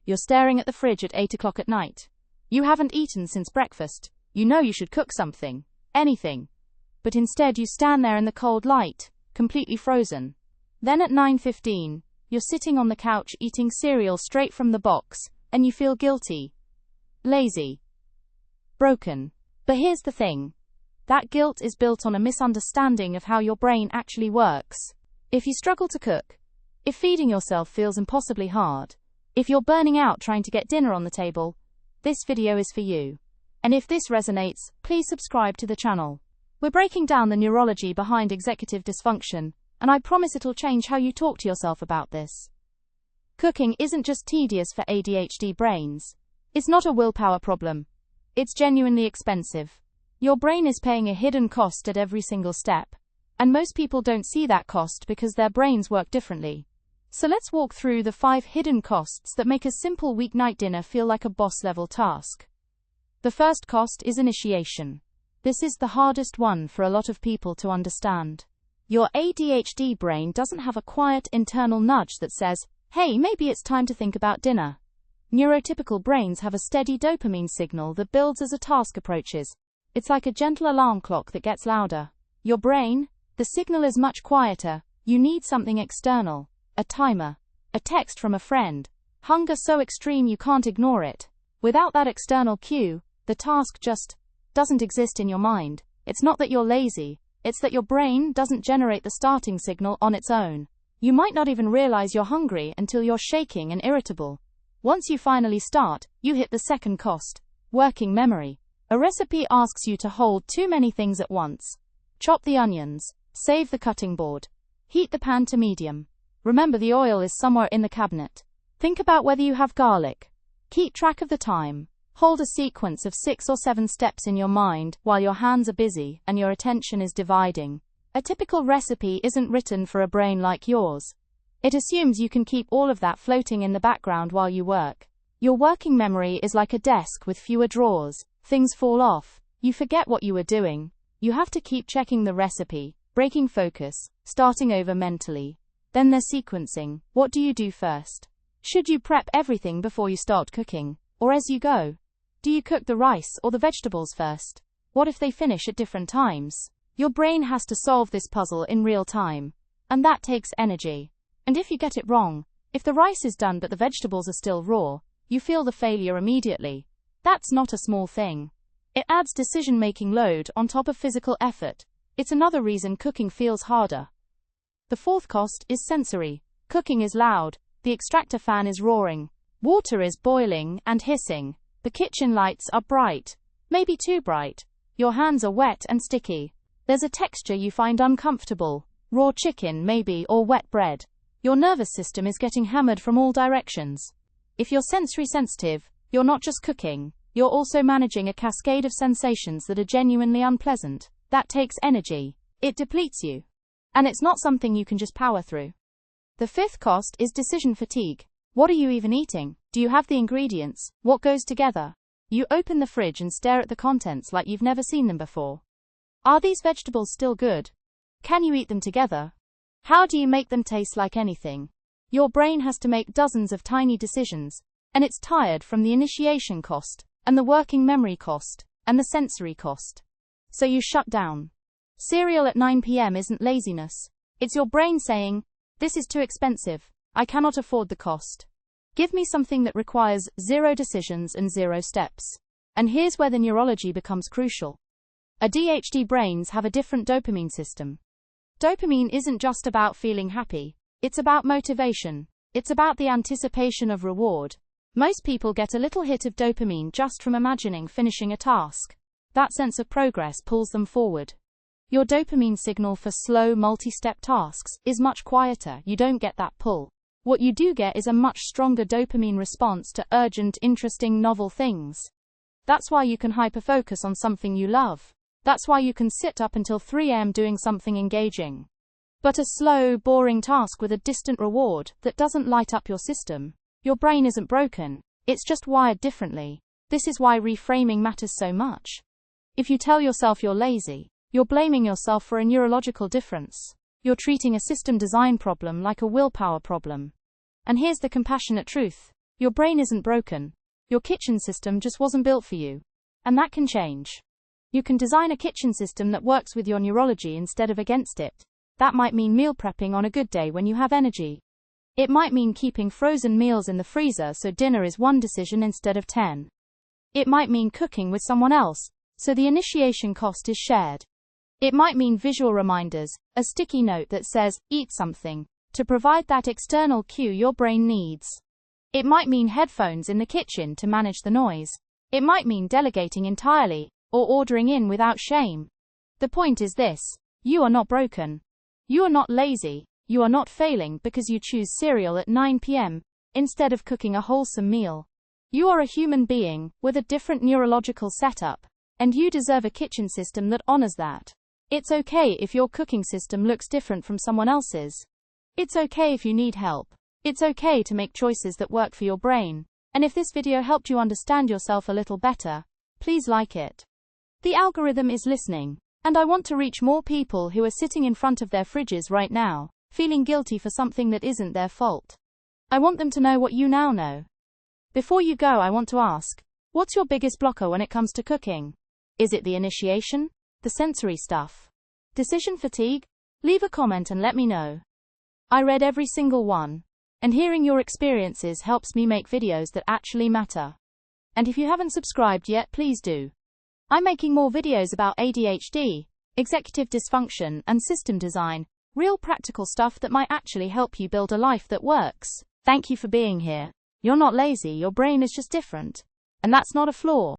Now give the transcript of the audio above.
You're staring at the fridge at 8 o'clock at night. You haven't eaten since breakfast. You know you should cook something, anything. But instead you stand there in the cold light, completely frozen. Then at 9:15, you're sitting on the couch eating cereal straight from the box, and you feel guilty, lazy, broken. But here's the thing. That guilt is built on a misunderstanding of how your brain actually works. If you struggle to cook, if feeding yourself feels impossibly hard, if you're burning out trying to get dinner on the table, this video is for you. And if this resonates, please subscribe to the channel. We're breaking down the neurology behind executive dysfunction, and I promise it'll change how you talk to yourself about this. Cooking isn't just tedious for ADHD brains. It's not a willpower problem. It's genuinely expensive. Your brain is paying a hidden cost at every single step. And most people don't see that cost because their brains work differently. So let's walk through the 5 hidden costs that make a simple weeknight dinner feel like a boss-level task. The first cost is initiation. This is the hardest one for a lot of people to understand. Your ADHD brain doesn't have a quiet internal nudge that says, hey, maybe it's time to think about dinner. Neurotypical brains have a steady dopamine signal that builds as a task approaches. It's like a gentle alarm clock that gets louder. Your brain, the signal is much quieter. You need something external, a timer, a text from a friend, hunger so extreme you can't ignore it. Without that external cue, the task just doesn't exist in your mind. It's not that you're lazy, it's that your brain doesn't generate the starting signal on its own. You might not even realize you're hungry until you're shaking and irritable. Once you finally start, you hit the second cost, working memory. A recipe asks you to hold too many things at once. Chop the onions, save the cutting board, heat the pan to medium. Remember the oil is somewhere in the cabinet. Think about whether you have garlic. Keep track of the time. Hold a sequence of 6 or 7 steps in your mind while your hands are busy and your attention is dividing. A typical recipe isn't written for a brain like yours. It assumes you can keep all of that floating in the background while you work. Your working memory is like a desk with fewer drawers. Things fall off. You forget what you were doing. You have to keep checking the recipe, breaking focus, starting over mentally. Then there's sequencing. What do you do first? Should you prep everything before you start cooking, or as you go? Do you cook the rice or the vegetables first? What if they finish at different times? Your brain has to solve this puzzle in real time, and that takes energy. And if you get it wrong, if the rice is done but the vegetables are still raw, you feel the failure immediately. That's not a small thing. It adds decision-making load on top of physical effort. It's another reason cooking feels harder. The fourth cost is sensory. Cooking is loud. The extractor fan is roaring. Water is boiling and hissing. The kitchen lights are bright. Maybe too bright. Your hands are wet and sticky. There's a texture you find uncomfortable. Raw chicken, maybe, or wet bread. Your nervous system is getting hammered from all directions. If you're sensory sensitive, you're not just cooking. You're also managing a cascade of sensations that are genuinely unpleasant. That takes energy. It depletes you. And it's not something you can just power through. The fifth cost is decision fatigue. What are you even eating? Do you have the ingredients? What goes together? You open the fridge and stare at the contents like you've never seen them before. Are these vegetables still good? Can you eat them together? How do you make them taste like anything? Your brain has to make dozens of tiny decisions, and it's tired from the initiation cost, and the working memory cost, and the sensory cost. So you shut down. Cereal at 9 p.m. isn't laziness. It's your brain saying, this is too expensive. I cannot afford the cost. Give me something that requires 0 decisions and 0 steps. And here's where the neurology becomes crucial. ADHD brains have a different dopamine system. Dopamine isn't just about feeling happy. It's about motivation. It's about the anticipation of reward. Most people get a little hit of dopamine just from imagining finishing a task. That sense of progress pulls them forward. Your dopamine signal for slow, multi-step tasks is much quieter. You don't get that pull. What you do get is a much stronger dopamine response to urgent, interesting, novel things. That's why you can hyper-focus on something you love. That's why you can sit up until 3 a.m. doing something engaging. But a slow, boring task with a distant reward that doesn't light up your system, your brain isn't broken. It's just wired differently. This is why reframing matters so much. If you tell yourself you're lazy, you're blaming yourself for a neurological difference. You're treating a system design problem like a willpower problem. And here's the compassionate truth. Your brain isn't broken. Your kitchen system just wasn't built for you. And that can change. You can design a kitchen system that works with your neurology instead of against it. That might mean meal prepping on a good day when you have energy. It might mean keeping frozen meals in the freezer so dinner is one decision instead of 10. It might mean cooking with someone else, so the initiation cost is shared. It might mean visual reminders, a sticky note that says, eat something, to provide that external cue your brain needs. It might mean headphones in the kitchen to manage the noise. It might mean delegating entirely, or ordering in without shame. The point is this: you are not broken. You are not lazy. You are not failing because you choose cereal at 9 p.m. instead of cooking a wholesome meal. You are a human being with a different neurological setup, and you deserve a kitchen system that honors that. It's okay if your cooking system looks different from someone else's. It's okay if you need help. It's okay to make choices that work for your brain. And if this video helped you understand yourself a little better, please like it. The algorithm is listening, and I want to reach more people who are sitting in front of their fridges right now, feeling guilty for something that isn't their fault. I want them to know what you now know. Before you go, I want to ask, what's your biggest blocker when it comes to cooking? Is it the initiation? The sensory stuff? Decision fatigue? Leave a comment and let me know. I read every single one, and hearing your experiences helps me make videos that actually matter. And if you haven't subscribed yet, please do. I'm making more videos about ADHD, executive dysfunction, and system design, real practical stuff that might actually help you build a life that works. Thank you for being here. You're not lazy, your brain is just different. And that's not a flaw.